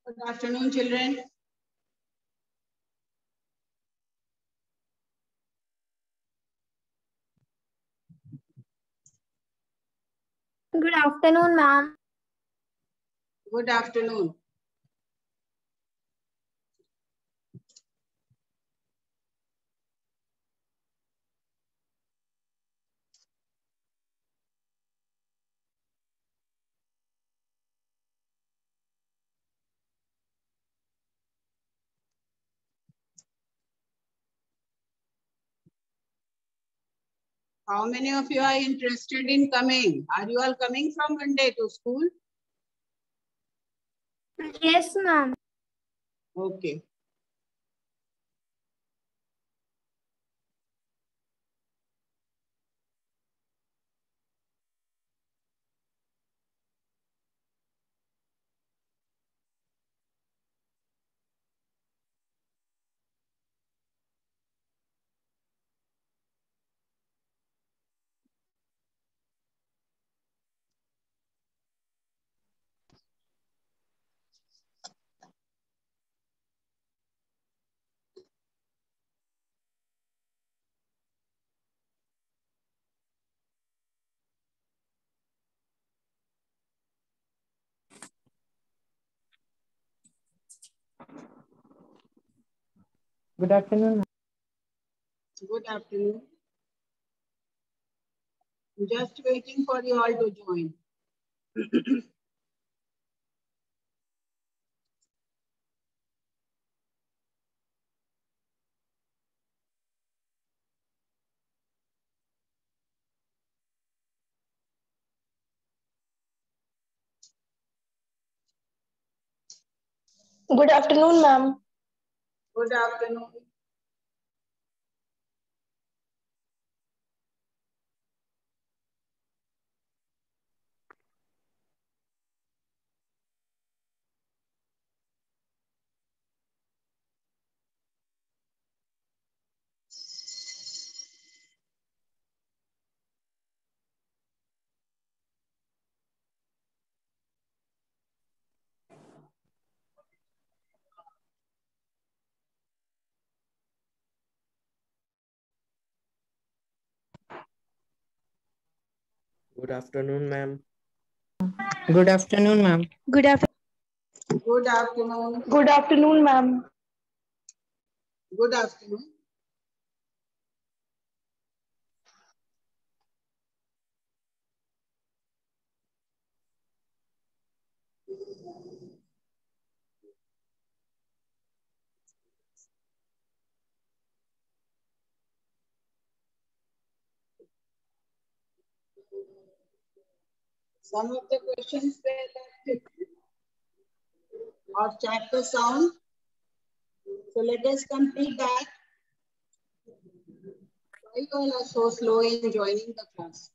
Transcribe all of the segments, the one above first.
Good afternoon, children. Good afternoon, ma'am. Good afternoon. How many of you are interested in coming? Are you all coming from Monday to school? Yes, ma'am. Okay. Good afternoon. Good afternoon. I'm just waiting for you all to join. Good afternoon, ma'am. Good afternoon. Good afternoon, ma'am. Good afternoon, ma'am. Good afternoon. Good afternoon. Good afternoon, ma'am. Good afternoon. Some of the questions were left of chapter sound. So let us complete that. Why you all are so slow in joining the class?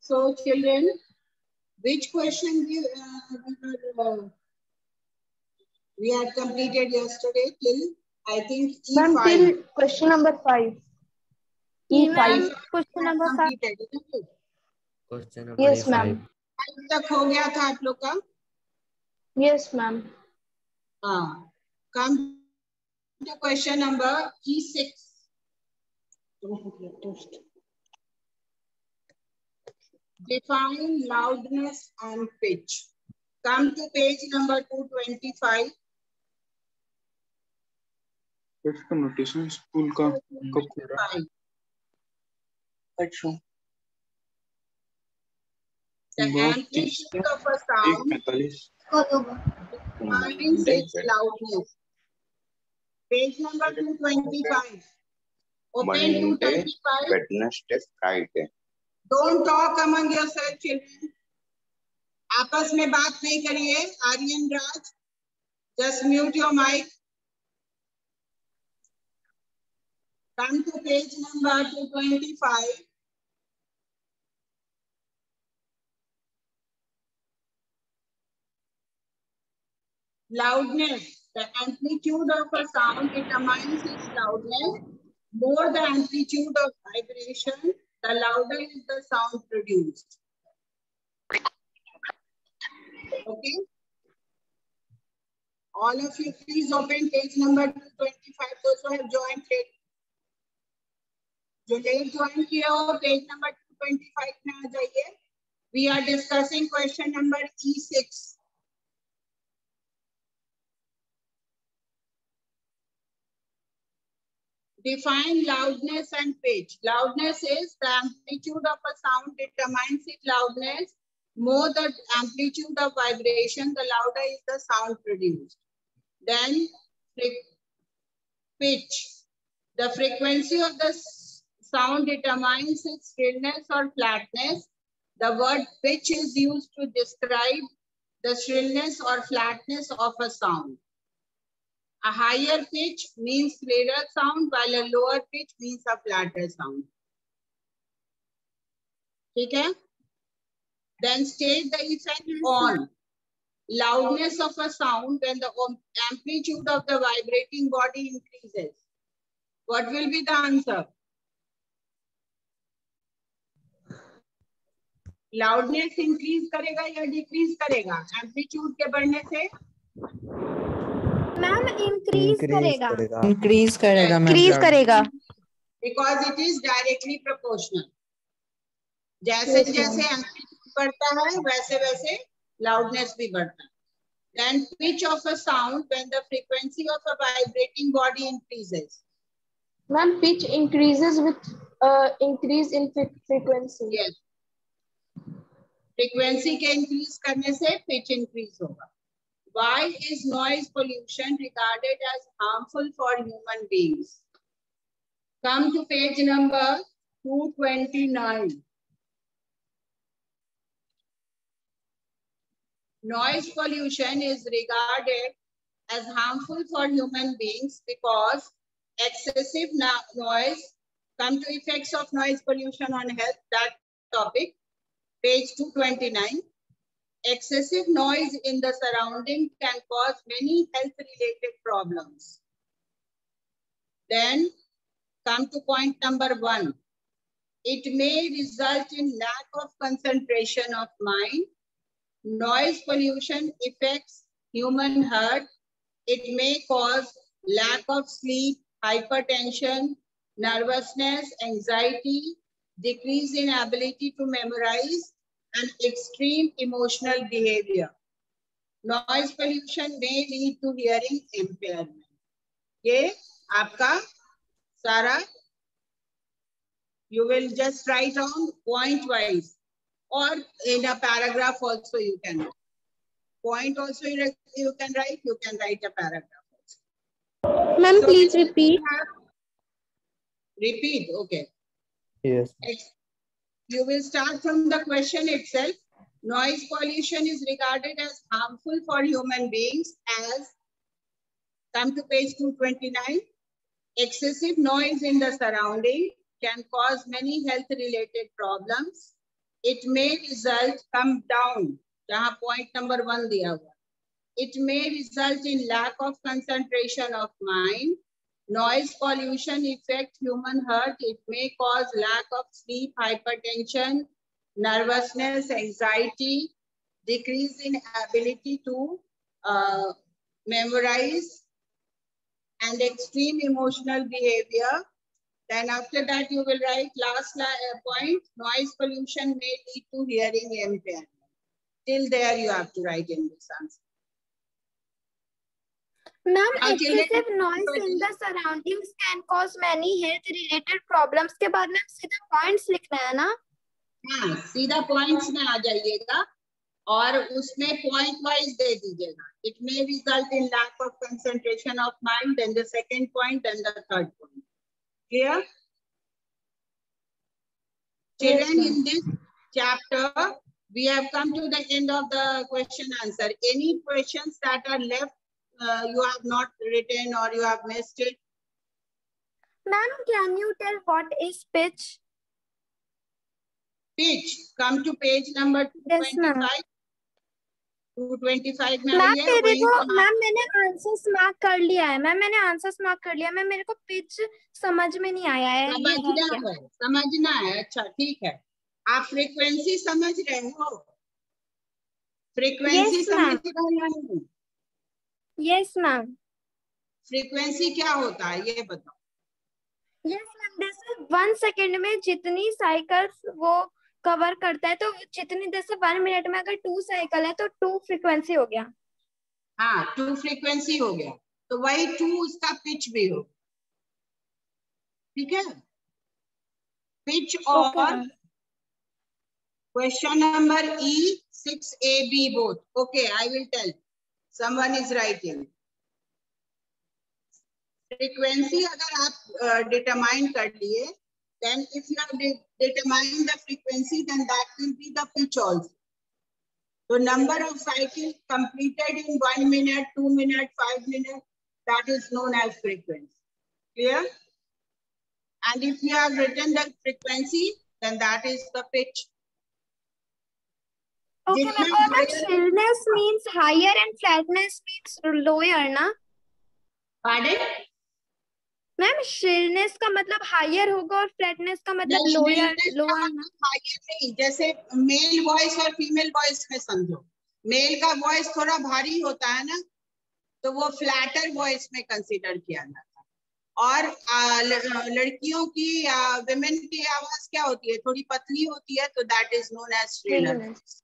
So children, which question we had completed yesterday till I think Ma'am, E5. till question number 5. E5. Question number 5. Completed, isn't it? Question number Yes, 5. ma'am. अब तक हो गया था आप लोग का? Yes, ma'am. हाँ. Come to question number E6. Define loudness and pitch. Come to page number 225. इसका नोटेशन स्कूल का कब पूरा? अच्छा। The amplitude of a sound defines its loudness. Page number 225. Open 225. Wednesday, Friday. Don't talk among yourself, children. आपस में बात नहीं करिए. Aryan Raj, just mute your mic. Come to page number 225. Loudness. The amplitude of a sound determines its loudness. More the amplitude of vibration, the louder is the sound produced. Okay? All of you please open page number 225. Those who have joined late. जो late join किया हो page number 225 में आ जाइए. We are discussing question number E6. Define loudness and pitch. Loudness is the amplitude of a sound determines its loudness. More the amplitude of vibration, the louder is the sound produced. Then pitch. The frequency of the sound determines its shrillness or flatness. The word pitch is used to describe the shrillness or flatness of a sound. A higher pitch means clearer sound, while a lower pitch means a flatter sound. Okay? Then state the effect on loudness of a sound when the amplitude of the vibrating body increases. What will be the answer? Loudness increase करेगा या decrease करेगा? Amplitude के बढ़ने से? Ma'am increase करेगा. Increase करेगा ma'am. Increase करेगा. Because it is directly proportional. जैसे जैसे amplitude बढ़ता है वैसे वैसे loudness भी बढ़ता है. Then pitch of a sound when the frequency of a vibrating body increases. Ma'am, pitch increases with increase in frequency. Yes. Frequency के increase करने से pitch increase होगा. Why is noise pollution regarded as harmful for human beings? Come to page number 229. Noise pollution is regarded as harmful for human beings because excessive noise. Come to effects of noise pollution on health, that topic, page 229. Excessive noise in the surrounding can cause many health-related problems. Then come to point number 1. It may result in lack of concentration of mind. Noise pollution affects human heart. It may cause lack of sleep, hypertension, nervousness, anxiety, decrease in ability to memorize, and extreme emotional behavior. Noise pollution may lead to hearing impairment. ये आपका सारा, you will just write down point wise, or in a paragraph also you can write. Point also you can write a paragraph also. Ma'am, So please repeat. Repeat, okay. Yes. You will start from the question itself. Noise pollution is regarded as harmful for human beings as, come to page 229. Excessive noise in the surrounding can cause many health-related problems. It may result, come down, जहाँ point number 1 दिया हुआ. It may result in lack of concentration of mind. Noise pollution affects human heart. It may cause lack of sleep, hypertension, nervousness, anxiety, decrease in ability to memorize, and extreme emotional behavior. Then after that you will write last point, noise pollution may lead to hearing impairment. Till there you have to write in this answer. Ma'am, Now, excessive children, noise in the surroundings can cause many health related problems के बाद में सीधा points लिखना है ना? हाँ, सीधा points में आ जाइएगा और उसमें point wise दे दीजिएगा. It may result in lack of concentration of mind, then the second point, then the third point. Clear? Children, in this chapter, we have come to the end of the question answer. Any questions that are left, you have not written or you have missed it? Ma'am, can you tell what is pitch? Pitch. Come to page number 225. Yes, 225 में ma'am आइए, मेरे वहीं को पर ma'am मैंने answers mark कर लिया है मैम मैंने आंसर्स मार्क कर लिया मैम मेरे को पिच समझ में नहीं आया है ये है क्या समझना है. अच्छा ठीक है. आप फ्रीक्वेंसी समझ रहे हो? फ्रीक्वेंसी Yes, समझ ma'am. रहे हो? यस मैम फ्रीक्वेंसी क्या होता है ये बताओ. यस मैम जैसे 1 सेकेंड में जितनी साइकिल्स वो कवर करता है तो जितनी जैसे 1 मिनट में अगर 2 साइकिल है तो 2 फ्रीक्वेंसी हो गया. हाँ, 2 फ्रीक्वेंसी हो गया तो वही 2 उसका पिच भी हो. ठीक है. पिच और question number E6AB both. Okay, I will tell. Someone is writing. Frequency अगर आप डिटरमाइन कर लिए, then if you have determined the frequency, then that will be the pitch also. So number of cycles completed in 1 minute, 2 minutes, 5 minutes, that is known as frequency. Clear? And if you have written the frequency, then that is the pitch. Okay, ma'am. Shrillness means higher and flatness means lower, ना? Pardon? Ma'am shrillness का मतलब higher होगा और flatness का मतलब lower ना? Higher नहीं, जैसे मेल वॉइस और फीमेल वॉइस में समझो. मेल का वॉइस थोड़ा भारी होता है ना, तो वो फ्लैटर वॉइस में कंसीडर किया जाता है. और लड़कियों की विमेन की आवाज क्या होती है? थोड़ी पतली होती है, तो that is known as shrillness.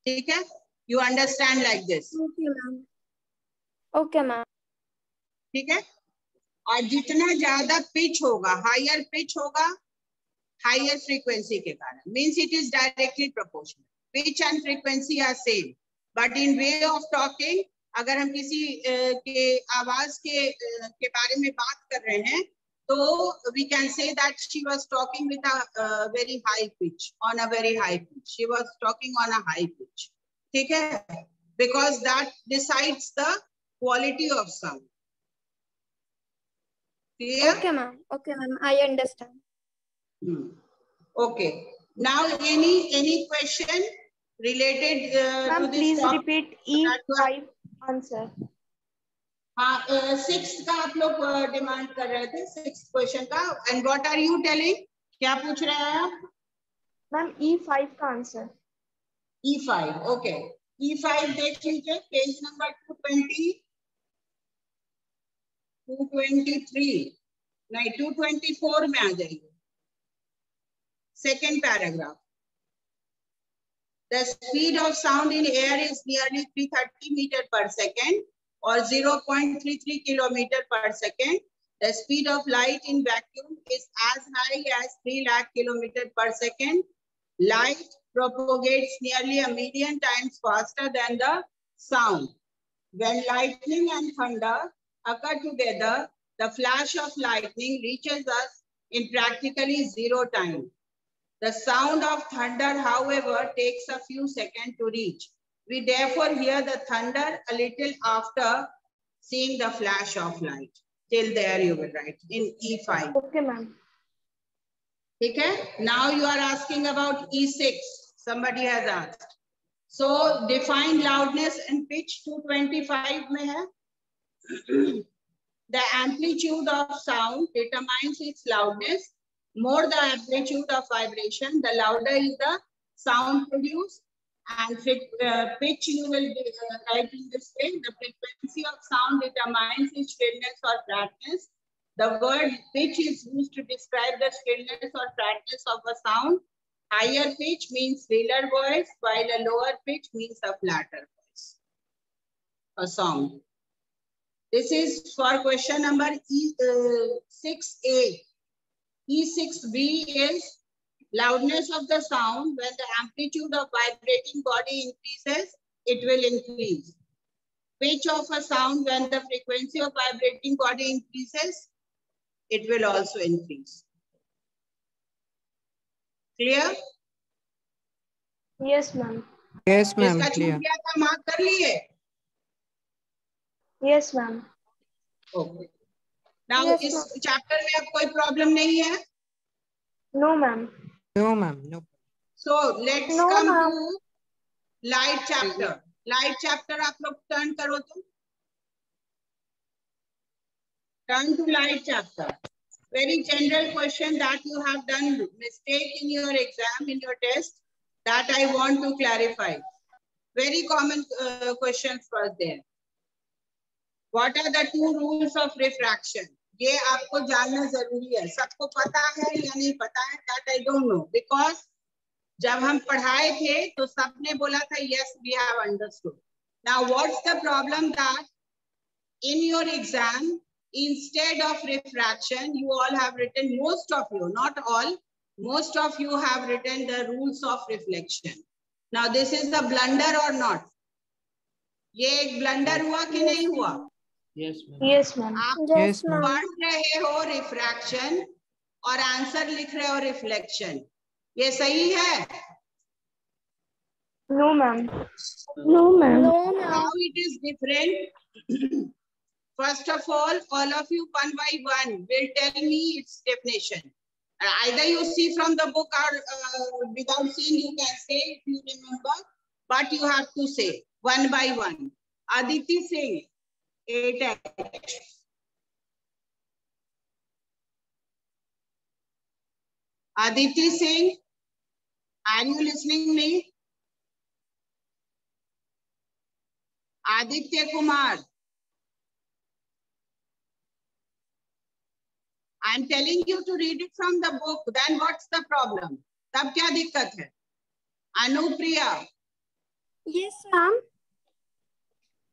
ठीक है? You understand like this? Okay ma'am. Okay ma'am. ठीक है. और जितना ज्यादा पिच होगा, हायर पिच होगा, हायर फ्रीक्वेंसी के कारण, means it is directly proportional. Pitch and frequency are same, but in way of talking अगर हम किसी के आवाज के बारे में बात कर रहे हैं, तो we can say that she was talking with a very high pitch, on a very high pitch. She was talking on a high pitch. ठीक है? Because that decides the quality of sound. Clear? Okay, ma'am. Okay, ma'am. I understand. Okay. Now, any question related Ma'am, to this please topic? repeat E5 answer. हाँ, 6th का आप लोग demand कर रहे थे, 6th question का. And what are you telling? क्या पूछ रहे हैं आप? Ma'am, E5 का आंसर. E5. Okay. E5 देख लीजिए, पेज नंबर 220. 223 नहीं 224 में आ जाइए. Second paragraph. The speed of sound in air is nearly 330 meters per second or 0.33 kilometers per second. The speed of light in vacuum is as high as 3 lakh kilometers per second. Light propagates nearly 1 million times faster than the sound. When lightning and thunder occur together, the flash of lightning reaches us in practically 0 time. The sound of thunder, however, takes a few seconds to reach. We therefore hear the thunder a little after seeing the flash of light. Till there you will write in E5. Okay, ma'am. Okay. Now you are asking about E6. Somebody has asked. So define loudness and pitch. 225 mein hai. The amplitude of sound determines its loudness. More the amplitude of vibration, the louder is the sound produced. And pitch you will write in this way. The frequency of sound determines its shrillness or flatness. The word pitch is used to describe the stillness or flatness of a sound. Higher pitch means shriller voice, while a lower pitch means a flatter voice. A sound. This is for question number 6A. E6B is loudness of the sound. When the amplitude of vibrating body increases, it will increase. Pitch of a sound, when the frequency of vibrating body increases, it will also increase. Clear? Yes, ma'am. Yes, ma'am. जिसका छूट Clear. गया था mark कर लिए? Yes, ma'am. Okay. Now Yes, इस ma'am. Chapter में अब कोई प्रॉब्लम नहीं है? No, ma'am. No, ma'am. No. So let's No, come ma'am. to light chapter. Light chapter आप लोग turn करो तो. Turn to light chapter. Very general question that you have done mistake in your exam, in your test, that I want to clarify. Very common questions were there. What are the two rules of refraction? ये आपको जानना जरूरी है. सबको पता है या नहीं पता है? That I don't know. Because जब हम पढ़ाए थे तो सबने बोला था yes we have understood. Now what's the problem that in your exam instead of refraction you all have written, most of you, not all, most of you have written the rules of reflection. Now this is a blunder or not? ये एक blunder हुआ कि नहीं हुआ? Yes, ma'am. Yes, ma'am. आप Yes, Yes, ma'am. ma'am. पढ़ रहे हो रिफ्रैक्शन और आंसर लिख रहे हो रिफ्लेक्शन, ये सही है? No, ma'am. No, ma'am. How it is different? First of all of you one by one will tell me its definition. Either you see from the book or without seeing you can say if you remember, but you have to say one by one. Aditi Singh, 8H. Aditi Singh, are you listening me? Aditya Kumar. I'm telling you to read it from the book. Then what's the problem? तब क्या दिक्कत है? Anupriya, Yes, ma'am.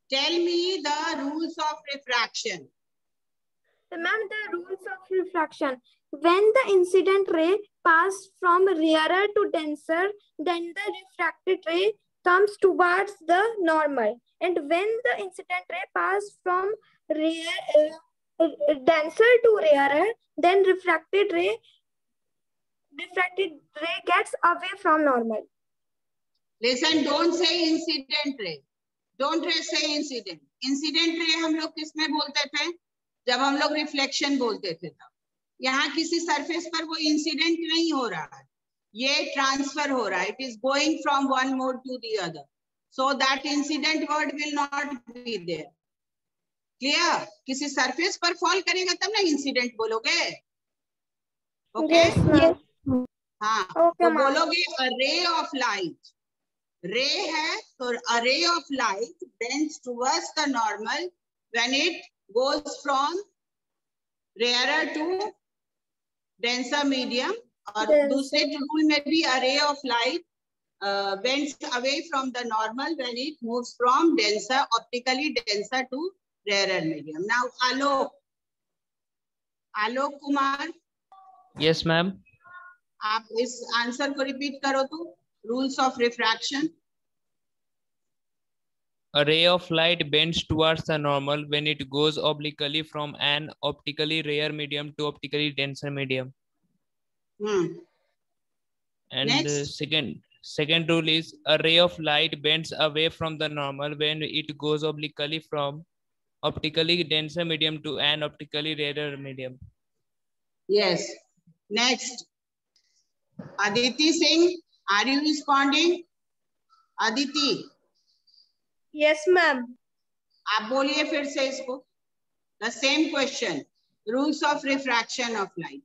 tell me the rules of refraction. So, ma'am, the rules of refraction. When the incident ray passes from rarer to denser, then the refracted ray comes towards the normal. And when the incident ray passes from denser to rarer, then refracted ray gets away from normal. Listen, don't say incident ray. Don't say incident. Incident ray हम लोग किस में बोलते थे? जब हम लोग reflection बोलते थे तब. यहाँ किसी सरफेस पर वो इंसिडेंट नहीं हो रहा है, ये ट्रांसफर हो रहा है. It is going from one mode to the other, so that incident word will not be there. Clear? किसी सरफेस पर फॉल करेगा तब ना इंसिडेंट बोलोगे. ओके? Yes, ma'am. हाँ, Okay, तो ma'am. बोलोगे a ray of light. रे है तो a ray of light bends towards the normal when it goes from rarer to denser medium. और दूसरे रूल में भी a ray of light bends away from the normal when it moves from denser, optically denser to rarer medium. Now Alok Kumar, Yes, ma'am. आप इस answer को repeat करो तो. Rules of refraction. A ray of light bends towards the normal when it goes obliquely from an optically rare medium to optically denser medium. And Next. second rule is a ray of light bends away from the normal when it goes obliquely from optically denser medium to an optically rarer medium. Yes. Next. Aditi Singh, are you responding? Aditi, Yes, ma'am. आप बोलिए फिर से इसको. The same question. Rules of refraction of light.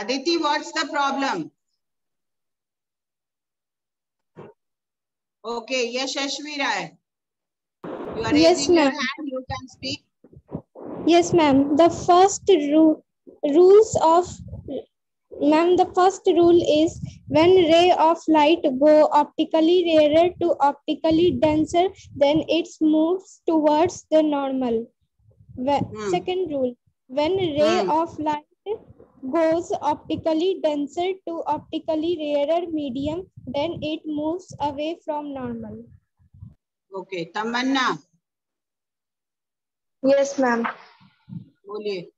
Aditi, what's the problem? Okay, Yashashvi Rai. You are Yes, raising your ma'am. hand. You can speak. Yes, ma'am. The first rules of Ma'am, the first rule is when ray of light go optically rarer to optically denser, then it moves towards the normal. Second rule, when ray of light goes optically denser to optically rarer medium, then it moves away from normal. Okay, Tamanna, Yes, ma'am. बोलिए.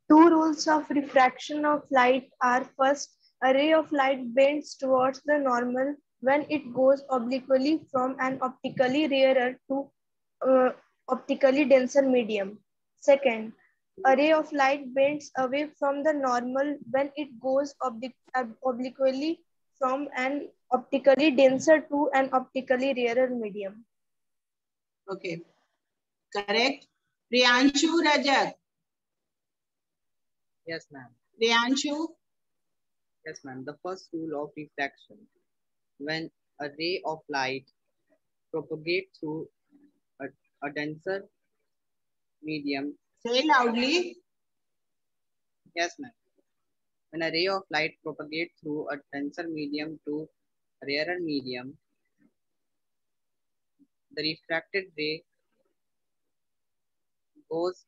Two rules of refraction of light are: first, a ray of light bends towards the normal when it goes obliquely from an optically rarer to optically denser medium. Second, a ray of light bends away from the normal when it goes obliquely from an optically denser to an optically rarer medium. Okay, correct. Priyanshu Rajat. Yes, ma'am. Priyanshu. Yes, ma'am. The first rule of refraction: when a ray of light propagates through a, a denser medium. Say loudly. Yes, ma'am. When a ray of light propagates through a denser medium to a rarer medium, the refracted ray goes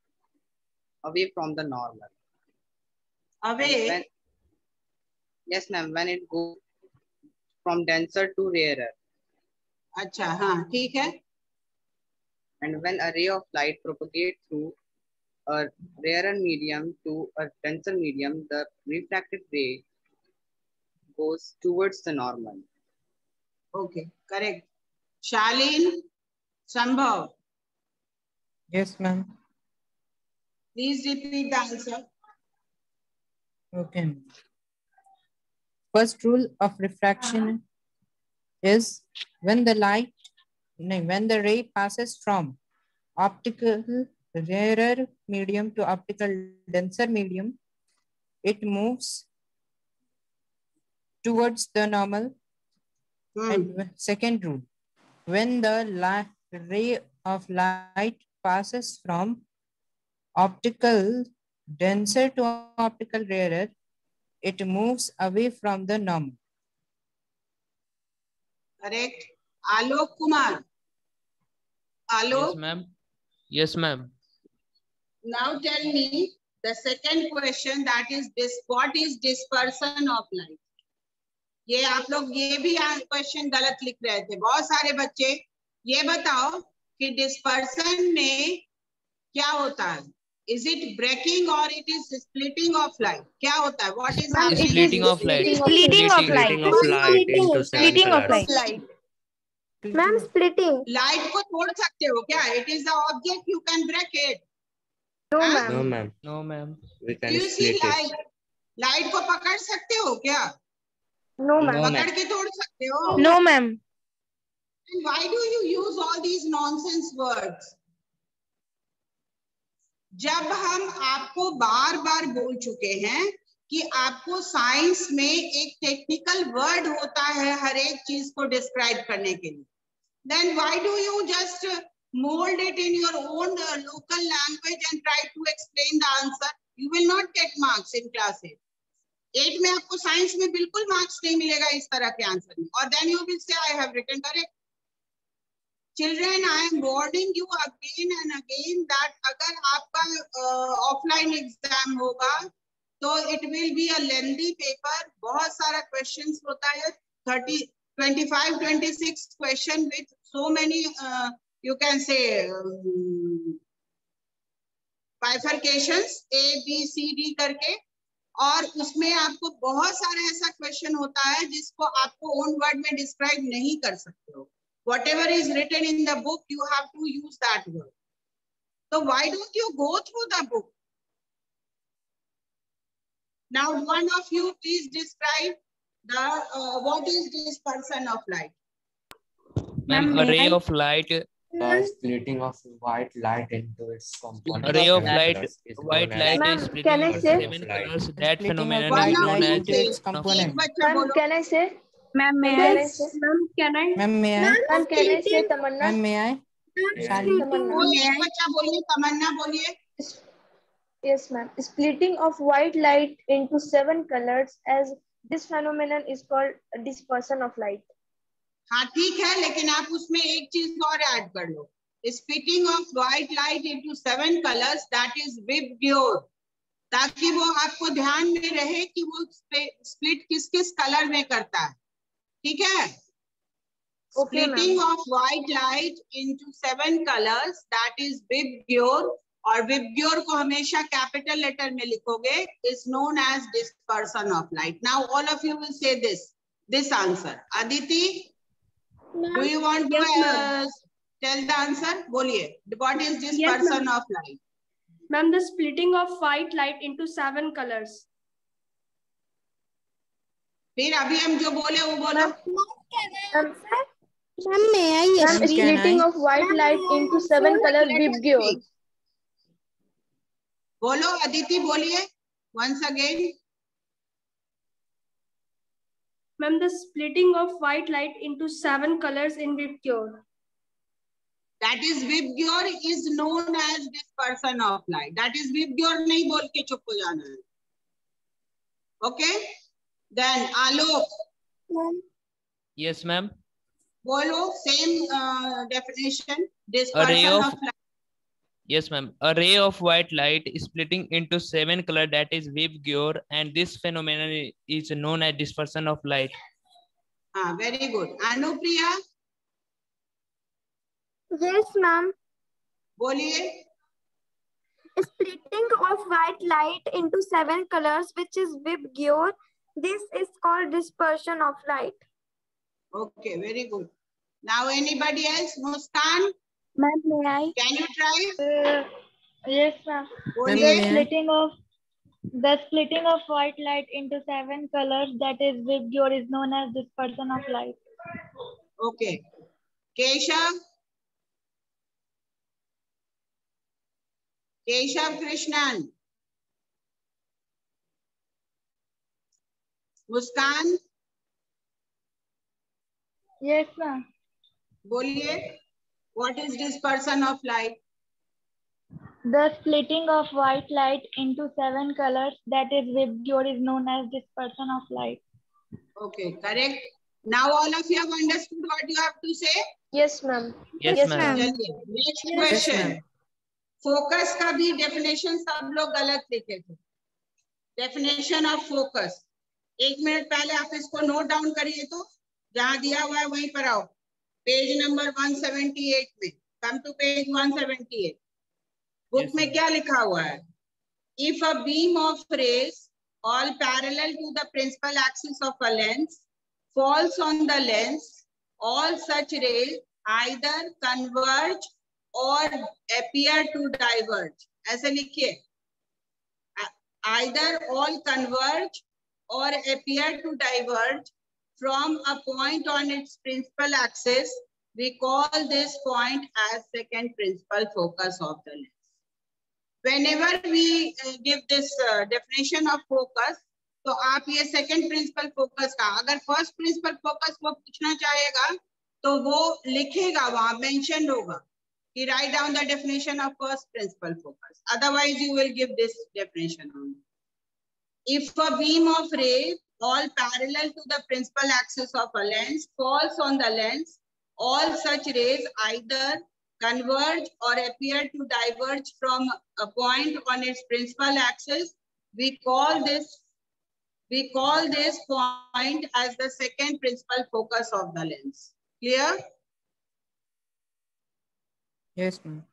away from the normal. Away? Yes, ma'am. When it goes from denser to rarer. अच्छा, हाँ, ठीक है. And when a ray of light propagates through a rarer medium to a denser medium, the refracted ray goes towards the normal. Okay, correct. Shalin, Sambhav. Yes, ma'am. Please repeat the answer. Okay. First rule of refraction is when the ray passes from optical rarer medium to optical denser medium, it moves towards the normal. And second rule, when the ray of light passes from optical denser to optical rarer, it moves away from the normal. Correct. Alok Kumar. Alok. Yes, ma'am. Yes, ma'am. Now tell me the second question, that is this: what is dispersion of light? ये आप लोग ये भी question गलत लिख रहे थे बहुत सारे बच्चे. ये बताओ कि डिस्पर्सन में क्या होता है? Is it breaking or it is splitting of light? क्या होता है? What is happening? Splitting of light. Splitting of light. Splitting of light into seven Splitting of colors. light. Ma'am, splitting. Light को तोड़ सकते हो क्या? It is the object, you can break it. No, हाँ? ma'am. No, ma'am. No, ma'am. We can Do you see split light? it. Light को पकड़ सकते हो क्या? No, ma'am. पकड़ के तोड़ सकते हो? No, ma'am. And why do you use all these nonsense words? जब हम आपको बार बार बोल चुके हैं कि आपको साइंस में एक टेक्निकल वर्ड होता है हर एक चीज को डिस्क्राइब करने के लिए, then why do you just mold it in your own local language and try to explain the answer? You will not get marks in class 8. 8 में आपको साइंस में बिल्कुल मार्क्स नहीं मिलेगा इस तरह के आंसर में. और then you will say I have written correct. Children, I am warning you again and again that अगर आपका ऑफलाइन एग्जाम होगा तो it will be a lengthy paper. बहुत सारा questions होता है, 25-26 question with so many you can say bifurcations A B C D करके, और उसमें आपको बहुत सारा ऐसा क्वेश्चन होता है जिसको आपको ओन वर्ड में डिस्क्राइब नहीं कर सकते हो. Whatever is written in the book, you have to use that word. So why don't you go through the book? Now, one of you please describe the what is dispersion of light? Ma'am, a ray of light. The splitting of white light into its components. A ray of seven light, colors is white known light as is Ma'am, splitting can I into say? 7 colors. That Splitting of phenomenon white is known light as into its component. एक बच्चा Ma'am, बोलो. can I say? Ma'am, may I? Ma'am, can I? Ma'am, may I? Ma'am, can I say Tamanna? Ma'am, may I? Shali. Tamanna. कोई एक बच्चा बोलिए, तमन्ना बोलिए. Yes, ma'am. Splitting of white light into 7 colors, as this phenomenon is called dispersion of light. हाँ ठीक है, लेकिन आप उसमें एक चीज और ऐड कर लो. Splitting of white light into 7 colors, that is Vibgyor, ताकि वो आपको ध्यान में रहे कि वो स्प्लिट किस किस कलर में करता है. ठीक है. Splitting of white light into 7 colors, that is Vibgyor, और Vibgyor को हमेशा कैपिटल लेटर में लिखोगे, is known as dispersion of light. Now all of you will say this answer. Aditi, do you want to tell the answer? बोलिए. What is dispersion of light? Ma'am, the splitting of white light into 7 colors. फिर अभी हम जो बोले वो बोलो. Ma'am, may I? Ma'am, splitting of white light into 7 colors Vibgyor. बोलो अदिति, बोलिए once again. Ma'am, the splitting of white light into 7 colors in Vibgyor. That is Vibgyor is known as dispersion of light. That is Vibgyor, नहीं बोल के चुप हो जाना है. Okay? Then Alok. Yes, ma'am. बोलो same definition. Dispersion of light. Yes, ma'am. A ray of white light splitting into 7 colors, that is Vibgyor, and this phenomenon is known as dispersion of light. Very good. Anupriya. Yes, ma'am. बोलिए. Splitting of white light into 7 colors, which is Vibgyor. This is called dispersion of light. Okay, very good. Now anybody else? Muskan? Ma'am, may I? Can you try? Yes, ma'am. The splitting of white light into 7 colors, that is Vibgyor, is known as dispersion of light. Okay. Keshav? Keshav Krishnan? Muskan? Yes, ma'am. बोलिए. What is dispersion of light? The splitting of white light into 7 colors, that is Vibgyor, is known as dispersion of light. Okay, correct. Now all of you have understood what you have to say? Yes, ma'am. Yes, ma'am. Next question. Focus का भी definition सब लोग गलत लिखे थे. Definition of focus. 1 minute पहले आप इसको नोट डाउन करिए, तो जहां दिया हुआ है वहीं पर आओ. पेज नंबर 178 में. Come to page 178. बुक में क्या लिखा हुआ है? If a beam of rays all parallel to the principal axis of a lens falls on the lens, all such rays either converge or appear to diverge. ऐसे लिखिए. Either all converge or appear to diverge from a point on its principal axis. We call this point as second principal focus of the lens. Whenever we give this definition of focus, तो आप ये second principal focus का, अगर first principal focus वो पूछना चाहेगा, तो वो लिखेगा, वहाँ mentioned होगा कि write down the definition of first principal focus. Otherwise, you will give this definition only. If a beam of rays all parallel to the principal axis of a lens falls on the lens, all such rays either converge or appear to diverge from a point on its principal axis. We call this point as the second principal focus of the lens. Clear? Yes, ma'am.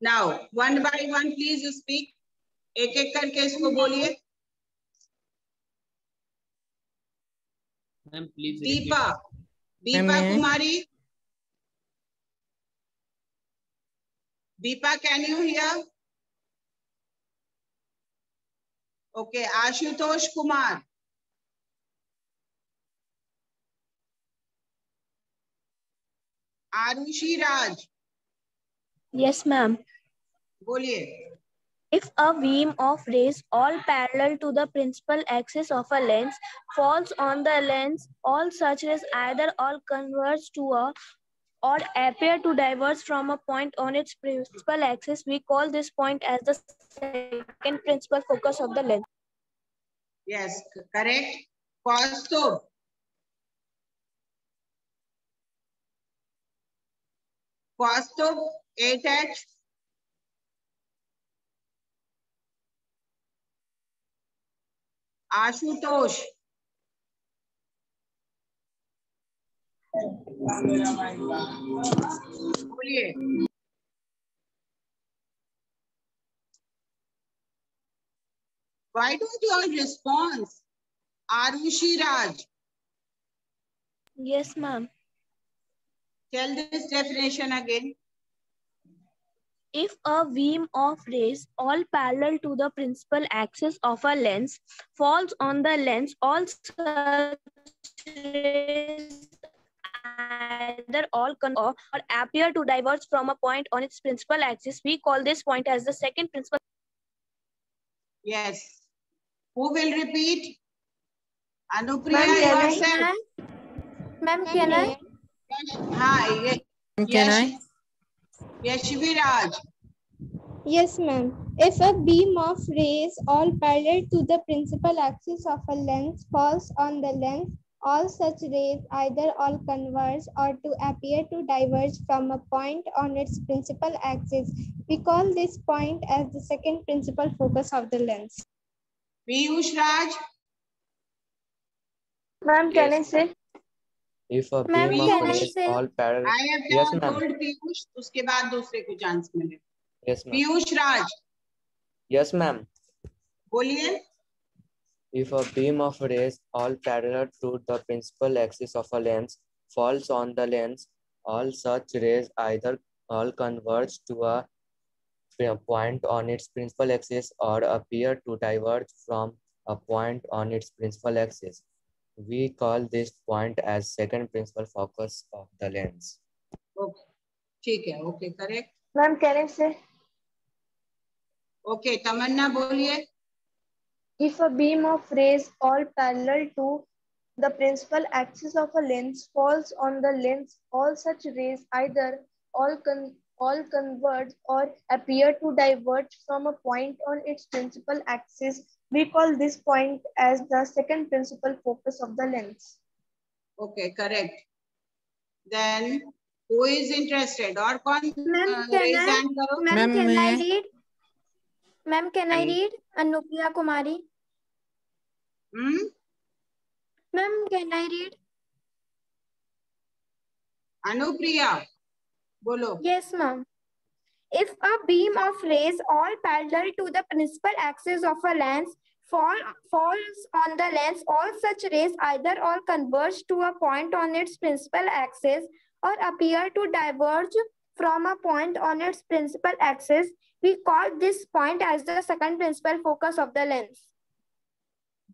Now, one by one, please speak. एक एक करके इसको बोलिए. Ma'am, please. Deepa Kumari. Deepa, can you hear? Okay, Ashutosh Kumar. Arushi Raj. Yes, ma'am. बोलिए. If a beam of rays all parallel to the principal axis of a lens falls on the lens, all such rays either all converge to a or appear to diverge from a point on its principal axis. We call this point as the second principal focus of the lens. Yes, correct. Kaustubh. Kaustubh, 8H. Ashutosh. बोलिए. Why don't you all respond? Arushi Raj. Yes, ma'am. Tell this definition again. If a beam of rays all parallel to the principal axis of a lens falls on the lens, all such rays either all or appear to diverge from a point on its principal axis. We call this point as the second principal. Yes. Who will repeat? Anupriya, yourself. Ma'am, can I? Hi. Can I? Yashviraj. Yes, ma'am. If a beam of rays all parallel to the principal axis of a lens falls on the lens, all such rays either all converge or to appear to diverge from a point on its principal axis. We call this point as the second principal focus of the lens. Piyush Raj. Ma'am, can I say? If a beam of rays all parallel. I have Yes, now ma'am. told Piyush, उसके बाद दूसरे को chance मिले. Yes, ma'am. Piyush Raj. Yes, ma'am. बोलिए. If a beam of rays all parallel to the principal axis of a lens falls on the lens, all such rays either all converge to a point on its principal axis or appear to diverge from a point on its principal axis. We call this point as second principal focus of the lens. Okay. ठीक है. Okay, correct. Ma'am, can I say? Okay, Tamanna बोलिए. If a beam of rays all parallel to the principal axis of a lens falls on the lens, all such rays either all converge or appear to diverge from a point on its principal axis. We call this point as the second principal focus of the lens. Okay, correct. Then who is interested? और कौन raise hand करो? Ma'am, can I read? Ma'am, can I read? Anupriya Kumari. Ma'am, can I read? Anupriya, बोलो. Yes, ma'am. If a beam of rays all parallel to the principal axis of a lens falls on the lens, all such rays either all converge to a point on its principal axis or appear to diverge from a point on its principal axis. We call this point as the second principal focus of the lens.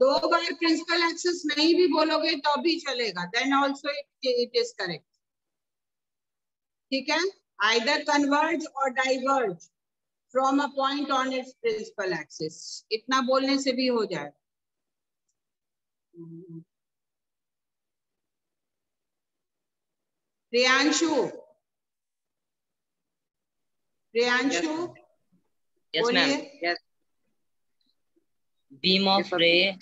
दो बार principal axis नहीं भी बोलोगे तो भी चलेगा. Then also it is correct. ठीक है? Either converge or diverge from a point on its principal axis. इतना बोलने से भी हो जाएगा. Priyanshu. Priyanshu. Yes, ma'am. Yes. Beam of ray,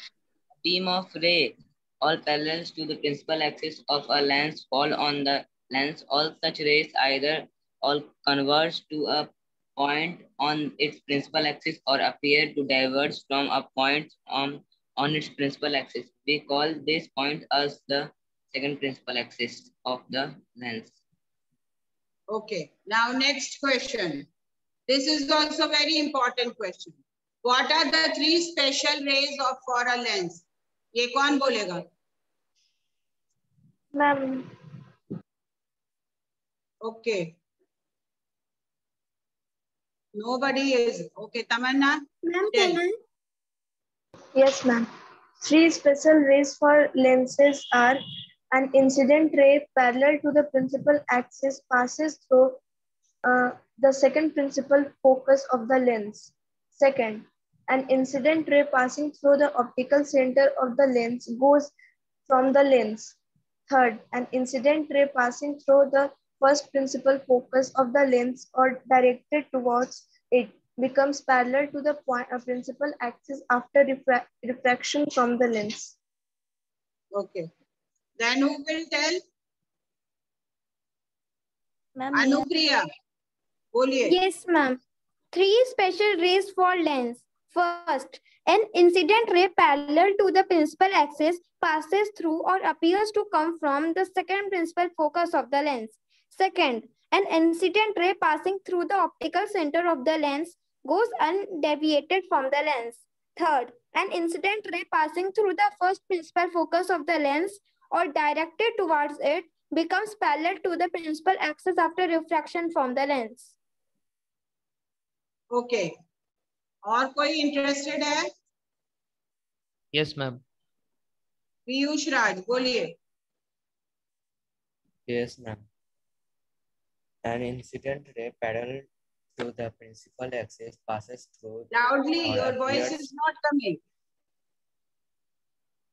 all parallel to the principal axis of a lens fall on the lens. All such rays either all converge to a point on its principal axis or appear to diverge from a point on its principal axis. We call this point as the second principal axis of the lens. Okay. Now next question. This is also very important question. What are the three special rays for a lens? ये कौन बोलेगा? Ma'am. Okay. Nobody is. Okay, Tamanna? Ma'am, can I? Yes, ma'am. Three special rays for lenses are an incident ray parallel to the principal axis passes through the second principal focus of the lens. Second, an incident ray passing through the optical center of the lens goes from the lens. Third, an incident ray passing through the first principal focus of the lens or directed towards it becomes parallel to the principal axis after refraction from the lens. Okay. Then who will tell? Anupriya. Yes, ma'am. 3 special rays for lens. First, an incident ray parallel to the principal axis passes through or appears to come from the second principal focus of the lens. Second, an incident ray passing through the optical center of the lens goes undeviated from the lens. Third, an incident ray passing through the first principal focus of the lens or directed towards it becomes parallel to the principal axis after refraction from the lens. Okay. और कोई interested है? Yes, ma'am. Piyush राज बोलिए. Yes, ma'am. An incident ray parallel to the principal axis passes through. Loudly, your voice is not coming.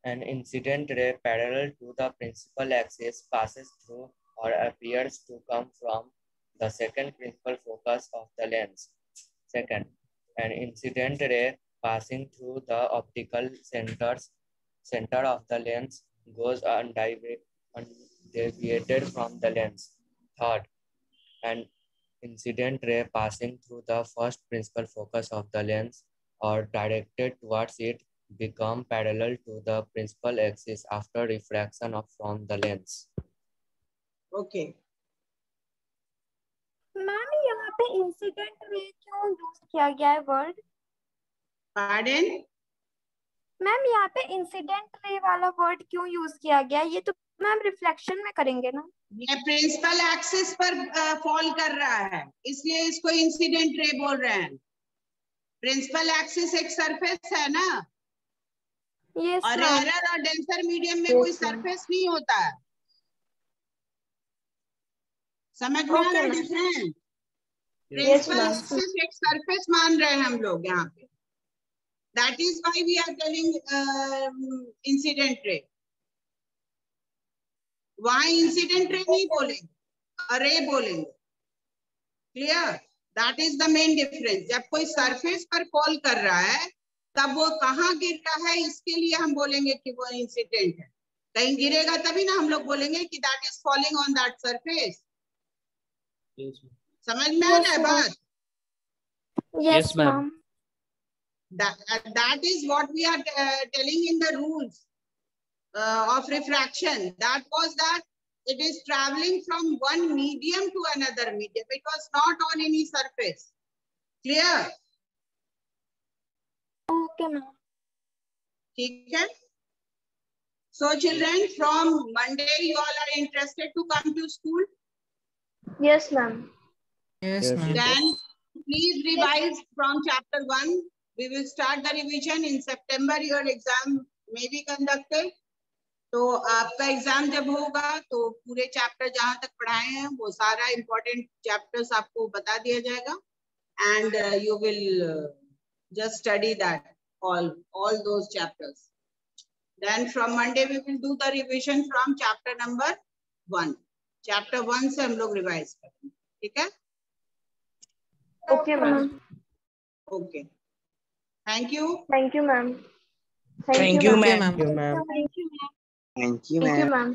An incident ray parallel to the principal axis passes through or appears to come from the second principal focus of the lens. Second, an incident ray passing through the optical center of the lens goes undeviated from the lens. Third, an incident ray passing through the first principal focus of the lens or directed towards it become parallel to the principal axis after refraction from the lens. Okay. Ma'am यहाँ पे incident ray क्यों use किया गया है word? Pardon? Ma'am यहाँ पे incident ray वाला word क्यों यूज किया गया? ये तो मैम रिफ्लेक्शन में करेंगे ना? ये प्रिंसिपल एक्सिस पर फॉल कर रहा है, इसलिए इसको इंसिडेंट रे बोल रहे हैं. प्रिंसिपल एक्सिस एक सरफेस है ना? Yes, और रेयर और डेंसर मीडियम में कोई सरफेस नहीं होता है. समझ में आ रहा है डिफरेंस? प्रिंसिपल एक्सिस एक सरफेस मान रहे हैं हम लोग यहाँ पे. That is why we are telling incident ray. वहां इंसिडेंट रे नहीं बोलेंगे, अरे बोलेंगे. Clear? That is the main difference. जब कोई सरफेस पर फॉल कर रहा है तब वो कहाँ गिर रहा है इसके लिए हम बोलेंगे कि वो इंसिडेंट है. कहीं गिरेगा तभी ना हम लोग बोलेंगे कि that is falling on that surface. समझ में आ रहा है बात? Yes, ma'am. That is what we are telling in the rules of refraction. That was that it is traveling from one medium to another medium. It was not on any surface. Clear? Okay, ma'am. ठीक है. So children, from Monday you all are interested to come to school? Yes, ma'am. Yes, ma'am. Then please revise from chapter 1. We will start the revision in September. Your exam may be conducted. तो आपका exam जब होगा तो पूरे chapter जहां तक पढ़ाए हैं वो सारा इम्पोर्टेंट चैप्टर्स आपको बता दिया जाएगा. And you will just study that all those chapters. Then from Monday we will do the revision from chapter number 1. Chapter 1 से हम लोग रिवाइज करेंगे. ठीक है? Okay, ma'am. Okay. Thank you. Thank you, ma'am. Thank you, ma'am. Thank you, ma'am. Thank you, ma'am.